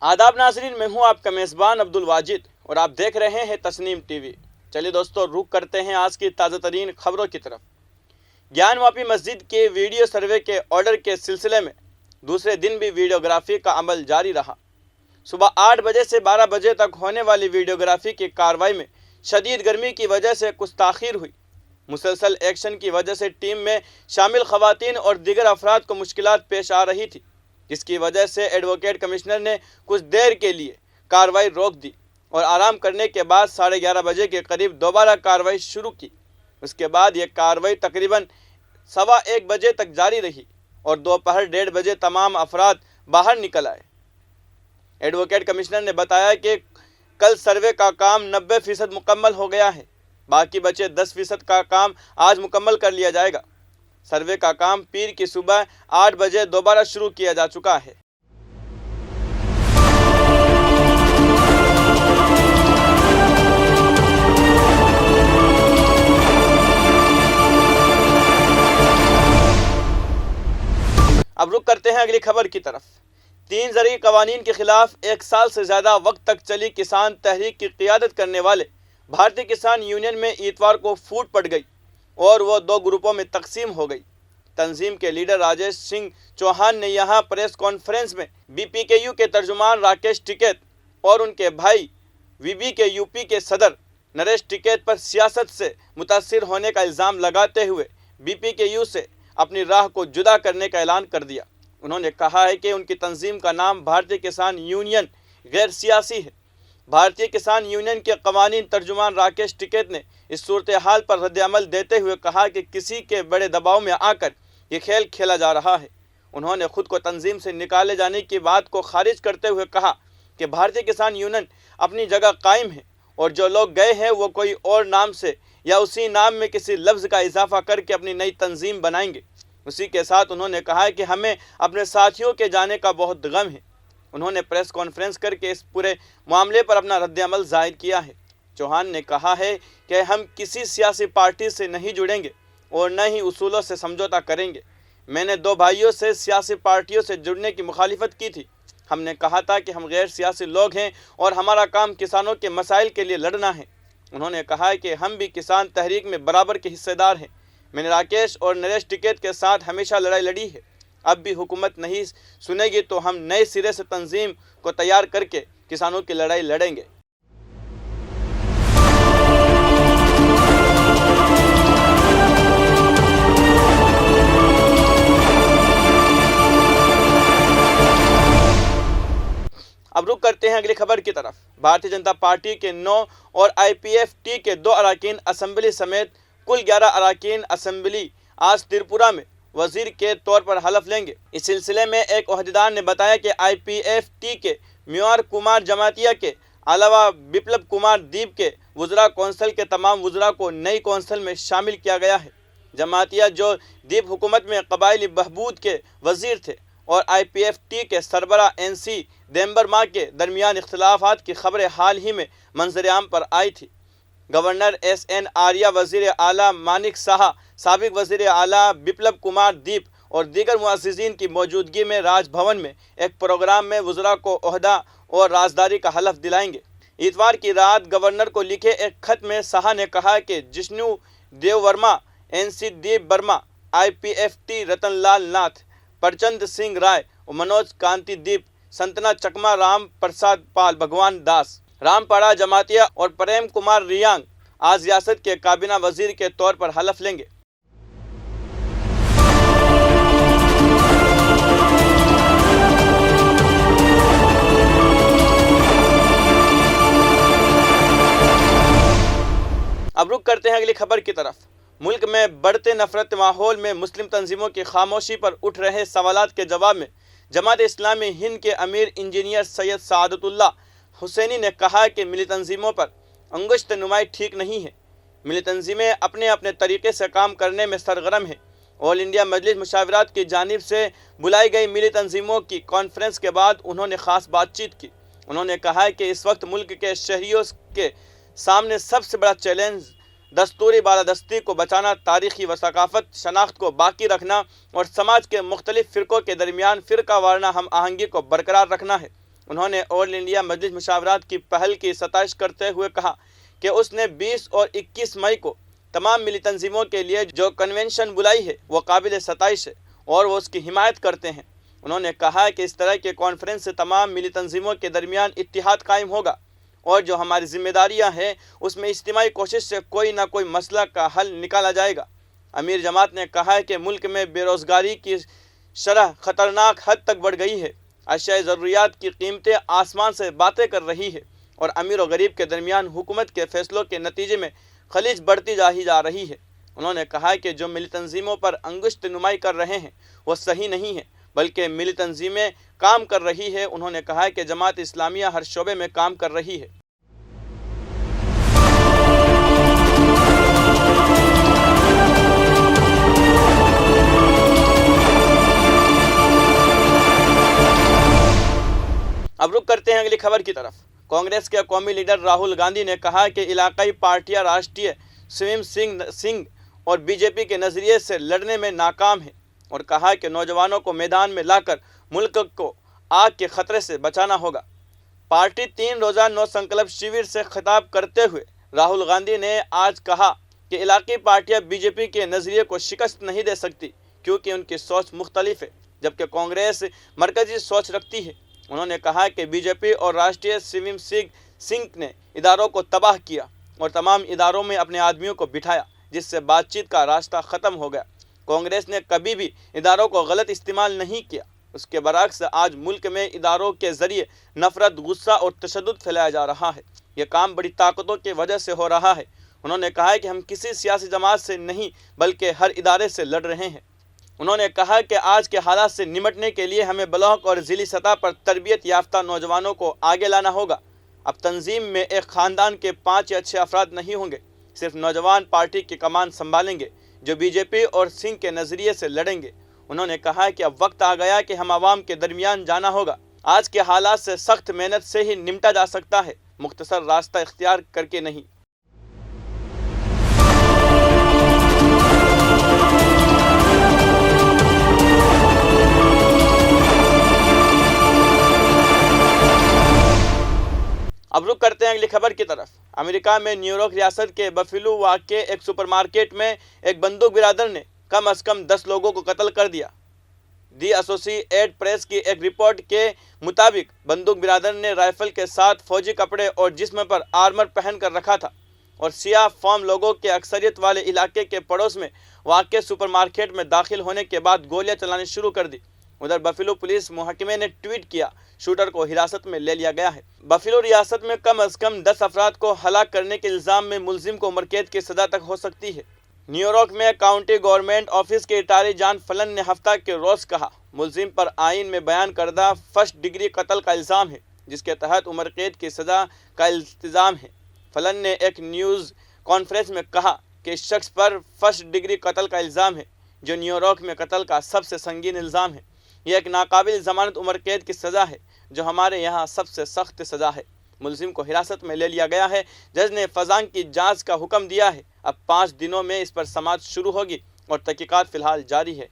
آداب ناظرین، میں ہوں آپ کا میزبان عبد الواجد اور آپ دیکھ رہے ہیں تسنیم ٹی وی۔ چلیے دوستو، رخ کرتے ہیں آج کی تازہ ترین خبروں کی طرف۔ گیان واپی مسجد کے ویڈیو سروے کے آرڈر کے سلسلے میں دوسرے دن بھی ویڈیوگرافی کا عمل جاری رہا۔ صبح 8 بجے سے 12 بجے تک ہونے والی ویڈیوگرافی کی کارروائی میں شدید گرمی کی وجہ سے کچھ تاخیر ہوئی۔ مسلسل ایکشن کی وجہ سے ٹیم میں شامل خواتین اور دیگر افراد کو مشکلات پیش آ رہی تھی، جس کی وجہ سے ایڈوکیٹ کمشنر نے کچھ دیر کے لیے کارروائی روک دی اور آرام کرنے کے بعد 11:30 بجے کے قریب دوبارہ کارروائی شروع کی۔ اس کے بعد یہ کارروائی تقریباً 1:15 بجے تک جاری رہی اور دوپہر 1:30 بجے تمام افراد باہر نکل آئے۔ ایڈوکیٹ کمشنر نے بتایا کہ کل سروے کا کام 90% مکمل ہو گیا ہے، باقی بچے 10% کا کام آج مکمل کر لیا جائے گا۔ سروے کا کام پیر کی صبح 8 بجے دوبارہ شروع کیا جا چکا ہے۔ اب رخ کرتے ہیں اگلی خبر کی طرف۔ 3 زرعی قوانین کے خلاف 1 سال سے زیادہ وقت تک چلی کسان تحریک کی قیادت کرنے والے بھارتی کسان یونین میں اتوار کو پھوٹ پڑ گئی اور وہ 2 گروپوں میں تقسیم ہو گئی۔ تنظیم کے لیڈر راجیش سنگھ چوہان نے یہاں پریس کانفرنس میں بی پی کے یو کے ترجمان راکیش ٹکیت اور ان کے بھائی وی بی کے یو پی کے صدر نریش ٹکیت پر سیاست سے متاثر ہونے کا الزام لگاتے ہوئے بی پی کے یو سے اپنی راہ کو جدا کرنے کا اعلان کر دیا۔ انہوں نے کہا ہے کہ ان کی تنظیم کا نام بھارتی کسان یونین غیر سیاسی ہے۔ بھارتی کسان یونین کے قوانین ترجمان راکیش ٹکیت نے اس صورتحال پر رد عمل دیتے ہوئے کہا کہ کسی کے بڑے دباؤ میں آ کر یہ کھیل کھیلا جا رہا ہے۔ انہوں نے خود کو تنظیم سے نکالے جانے کی بات کو خارج کرتے ہوئے کہا کہ بھارتی کسان یونین اپنی جگہ قائم ہے اور جو لوگ گئے ہیں وہ کوئی اور نام سے یا اسی نام میں کسی لفظ کا اضافہ کر کے اپنی نئی تنظیم بنائیں گے۔ اسی کے ساتھ انہوں نے کہا کہ ہمیں اپنے ساتھیوں کے جانے کا بہت غم ہے۔ انہوں نے پریس کانفرنس کر کے اس پورے معاملے پر اپنا رد عمل ظاہر کیا ہے۔ چوہان نے کہا ہے کہ ہم کسی سیاسی پارٹی سے نہیں جڑیں گے اور نہ ہی اصولوں سے سمجھوتا کریں گے۔ میں نے 2 بھائیوں سے سیاسی پارٹیوں سے جڑنے کی مخالفت کی تھی۔ ہم نے کہا تھا کہ ہم غیر سیاسی لوگ ہیں اور ہمارا کام کسانوں کے مسائل کے لیے لڑنا ہے۔ انہوں نے کہا کہ ہم بھی کسان تحریک میں برابر کے حصے دار ہیں۔ میں نے راکیش اور نریش ٹکیت کے ساتھ ہمیشہ لڑائی لڑی ہے۔ اب بھی حکومت نہیں سنے گی تو ہم نئے سرے سے تنظیم کو تیار کر کے کسانوں کی لڑائی لڑیں گے۔ اب رخ کرتے ہیں اگلی خبر کی طرف۔ بھارتی جنتا پارٹی کے 9 اور آئی پی ایف ٹی کے 2 اراکین اسمبلی سمیت کل 11 اراکین اسمبلی آج تریپورہ میں وزیر کے طور پر حلف لیں گے۔ اس سلسلے میں ایک عہدیدار نے بتایا کہ آئی پی ایف ٹی کے میور کمار جماعتیہ کے علاوہ بپلب کمار دیپ کے وزراء کونسل کے تمام وزراء کو نئی کونسل میں شامل کیا گیا ہے۔ جماعتیہ جو دیپ حکومت میں قبائلی بہبود کے وزیر تھے اور آئی پی ایف ٹی کے سربراہ این سی دیمبرما کے درمیان اختلافات کی خبریں حال ہی میں منظر عام پر آئی تھی۔ گورنر ایس این آریہ، وزیر اعلیٰ مانک ساہا، سابق وزیر اعلیٰ بپلب کمار دیپ اور دیگر معززین کی موجودگی میں راج بھون میں ایک پروگرام میں وزراء کو عہدہ اور رازداری کا حلف دلائیں گے۔ اتوار کی رات گورنر کو لکھے ایک خط میں ساہا نے کہا کہ جشنو دیو ورما، این سی دیپ برما، آئی P F T Ratan Lal Nath, پرچند Singh رائے اور منوج کانتی دیپ، سنتنا چکما رام پرساد پال بھگوان داس، رام پاڑا جماعتیہ اور پریم کمار ریانگ آج ریاست کے کابینہ وزیر کے طور پر حلف لیں گے۔ اب رخ کرتے ہیں اگلی خبر کی طرف۔ ملک میں بڑھتے نفرت ماحول میں مسلم تنظیموں کی خاموشی پر اٹھ رہے سوالات کے جواب میں جماعت اسلامی ہند کے امیر انجینئر سید سعادت اللہ حسینی نے کہا کہ ملی تنظیموں پر انگشت نمائی ٹھیک نہیں ہے۔ ملی تنظیمیں اپنے اپنے طریقے سے کام کرنے میں سرگرم ہیں۔ آل انڈیا مجلس مشاورات کی جانب سے بلائی گئی ملی تنظیموں کی کانفرنس کے بعد انہوں نے خاص بات چیت کی۔ انہوں نے کہا کہ اس وقت ملک کے شہریوں کے سامنے سب سے بڑا چیلنج دستوری بالادستی کو بچانا، تاریخی و ثقافت شناخت کو باقی رکھنا اور سماج کے مختلف فرقوں کے درمیان فرقہ وارانہ ہم آہنگی کو برقرار رکھنا ہے۔ انہوں نے آل انڈیا مجلس مشاورات کی پہل کی ستائش کرتے ہوئے کہا کہ اس نے 20 اور 21 مئی کو تمام ملی تنظیموں کے لیے جو کنونشن بلائی ہے وہ قابل ستائش ہے اور وہ اس کی حمایت کرتے ہیں۔ انہوں نے کہا کہ اس طرح کے کانفرنس سے تمام ملی تنظیموں کے درمیان اتحاد قائم ہوگا اور جو ہماری ذمہ داریاں ہیں اس میں اجتماعی کوشش سے کوئی نہ کوئی مسئلہ کا حل نکالا جائے گا۔ امیر جماعت نے کہا ہے کہ ملک میں بے روزگاری کی شرح خطرناک حد تک بڑھ گئی ہے، اشیاء ضروریات کی قیمتیں آسمان سے باتیں کر رہی ہے اور امیر و غریب کے درمیان حکومت کے فیصلوں کے نتیجے میں خلیج بڑھتی جا رہی ہے۔ انہوں نے کہا کہ جو ملی تنظیموں پر انگشت نمائی کر رہے ہیں وہ صحیح نہیں ہے بلکہ ملی تنظیمیں کام کر رہی ہے۔ انہوں نے کہا کہ جماعت اسلامیہ ہر شعبے میں کام کر رہی ہے۔ اب رخ کرتے ہیں اگلی خبر کی طرف۔ کانگریس کے قومی لیڈر راہل گاندھی نے کہا کہ علاقائی پارٹیاں راشٹریہ سویم سنگھ اور بی جے پی کے نظریے سے لڑنے میں ناکام ہیں اور کہا کہ نوجوانوں کو میدان میں لا کر ملک کو آگ کے خطرے سے بچانا ہوگا۔ پارٹی 3 روزہ نو سنکلپ شیور سے خطاب کرتے ہوئے راہل گاندھی نے آج کہا کہ علاقائی پارٹیاں بی جے پی کے نظریے کو شکست نہیں دے سکتی کیونکہ ان کی سوچ مختلف ہے جبکہ کانگریس مرکزی سوچ رکھتی ہے۔ انہوں نے کہا کہ بی جے پی اور راشٹریہ سویم سنگھ نے اداروں کو تباہ کیا اور تمام اداروں میں اپنے آدمیوں کو بٹھایا جس سے بات چیت کا راستہ ختم ہو گیا۔ کانگریس نے کبھی بھی اداروں کو غلط استعمال نہیں کیا، اس کے برعکس آج ملک میں اداروں کے ذریعے نفرت، غصہ اور تشدد پھیلایا جا رہا ہے۔ یہ کام بڑی طاقتوں کی وجہ سے ہو رہا ہے۔ انہوں نے کہا کہ ہم کسی سیاسی جماعت سے نہیں بلکہ ہر ادارے سے لڑ رہے ہیں۔ انہوں نے کہا کہ آج کے حالات سے نمٹنے کے لیے ہمیں بلاک اور ضلعی سطح پر تربیت یافتہ نوجوانوں کو آگے لانا ہوگا۔ اب تنظیم میں ایک خاندان کے 5 یا 6 افراد نہیں ہوں گے، صرف نوجوان پارٹی کی کمان سنبھالیں گے جو بی جے پی اور سنگھ کے نظریے سے لڑیں گے۔ انہوں نے کہا کہ اب وقت آ گیا کہ ہم عوام کے درمیان جانا ہوگا۔ آج کے حالات سے سخت محنت سے ہی نمٹا جا سکتا ہے، مختصر راستہ اختیار کر کے نہیں۔ اب رخ کرتے ہیں اگلی خبر کی طرف۔ امریکہ میں نیو یارک ریاست کے بفیلو واقع ایک سپر مارکیٹ میں ایک بندوق بردار نے کم از کم 10 لوگوں کو قتل کر دیا۔ دی ایسوسی ایٹ پریس کی ایک رپورٹ کے مطابق بندوق بردار نے رائفل کے ساتھ فوجی کپڑے اور جسم پر آرمر پہن کر رکھا تھا اور سیاہ فام لوگوں کے اکثریت والے علاقے کے پڑوس میں واقع سپر مارکیٹ میں داخل ہونے کے بعد گولیاں چلانی شروع کر دی۔ ادھر بفیلو پولیس محکمے نے ٹویٹ کیا شوٹر کو حراست میں لے لیا گیا ہے۔ بفیلو ریاست میں کم از کم 10 افراد کو ہلاک کرنے کے الزام میں ملزم کو عمر قید کی سزا تک ہو سکتی ہے۔ نیو یارک میں کاؤنٹی گورنمنٹ آفس کے اٹاری جان فلن نے ہفتہ کے روز کہا ملزم پر آئین میں بیان کردہ فرسٹ ڈگری قتل کا الزام ہے جس کے تحت عمر قید کی سزا کا التزام ہے۔ فلن نے ایک نیوز کانفرنس میں کہا کہ اس شخص پر فرسٹ ڈگری قتل کا الزام ہے جو نیو یارک میں قتل کا سب سے سنگین الزام ہے۔ یہ ایک ناقابل ضمانت عمر قید کی سزا ہے جو ہمارے یہاں سب سے سخت سزا ہے۔ ملزم کو حراست میں لے لیا گیا ہے۔ جج نے فزانگ کی جانچ کا حکم دیا ہے۔ اب 5 دنوں میں اس پر سماعت شروع ہوگی اور تحقیقات فی الحال جاری ہے۔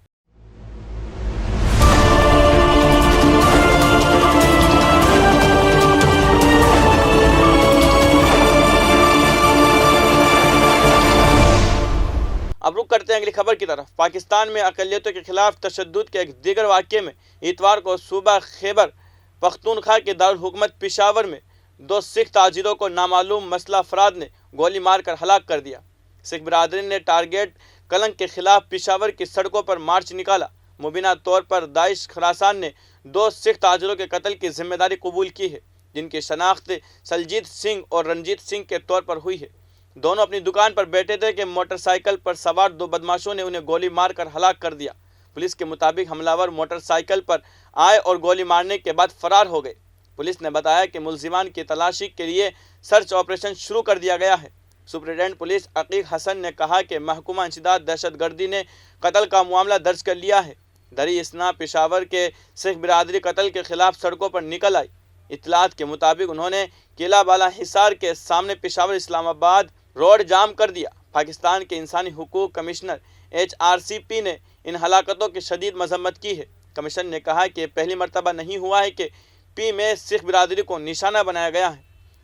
اب رخ کرتے ہیں اگلی خبر کی طرف۔ پاکستان میں اقلیتوں کے خلاف تشدد کے ایک دیگر واقعے میں اتوار کو صوبہ خیبر پختونخوا کے دارالحکومت پشاور میں 2 سکھ تاجروں کو نامعلوم مسلح افراد نے گولی مار کر ہلاک کر دیا۔ سکھ برادری نے ٹارگیٹ کلنگ کے خلاف پشاور کی سڑکوں پر مارچ نکالا۔ مبینہ طور پر داعش خراسان نے 2 سکھ تاجروں کے قتل کی ذمہ داری قبول کی ہے جن کی شناخت سلجیت سنگھ اور رنجیت سنگھ کے طور پر ہوئی ہے۔ دونوں اپنی دکان پر بیٹھے تھے کہ موٹر سائیکل پر سوار 2 بدماشوں نے انہیں گولی مار کر ہلاک کر دیا۔ پولیس کے مطابق حملہ ور موٹر سائیکل پر آئے اور گولی مارنے کے بعد فرار ہو گئے۔ پولیس نے بتایا کہ ملزمان کی تلاشی کے لیے سرچ آپریشن شروع کر دیا گیا ہے۔ سپرنٹینڈنٹ پولیس عقیق حسن نے کہا کہ محکمہ انسداد دہشت گردی نے قتل کا معاملہ درج کر لیا ہے۔ دری اسنا پشاور کے سکھ برادری قتل کے خلاف سڑکوں پر نکل آئی۔ اطلاعات کے مطابق انہوں نے قلعہ بالا حصار کے سامنے پشاور اسلام آباد روڈ جام کر دیا۔ پاکستان کے انسانی حقوق کمشنر HRCP نے ان ہلاکتوں کی شدید مذمت کی ہے۔ کمیشن نے کہا کہ یہ پہلی مرتبہ نہیں ہوا ہے کہ پی میں سکھ برادری کو نشانہ بنایا گیا ہے،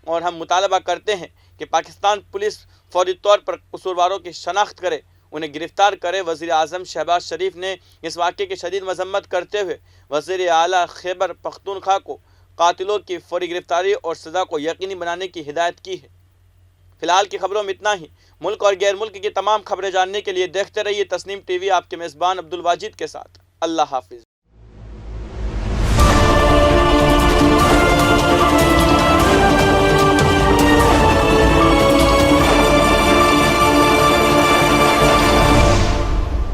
اور ہم مطالبہ کرتے ہیں کہ پاکستان پولیس فوری طور پر قصورواروں کی شناخت کرے، انہیں گرفتار کرے۔ وزیر اعظم شہباز شریف نے اس واقعے کی شدید مذمت کرتے ہوئے وزیر اعلیٰ خیبر پختونخوا کو قاتلوں کی فوری گرفتاری اور سزا کو یقینی بنانے کی ہدایت کی ہے۔ فی الحال کی خبروں میں اتنا ہی۔ ملک اور غیر ملک کی تمام خبریں جاننے کے لیے دیکھتے رہیے تسنیم ٹی وی، آپ کے میزبان عبدالواجد کے ساتھ۔ اللہ حافظ۔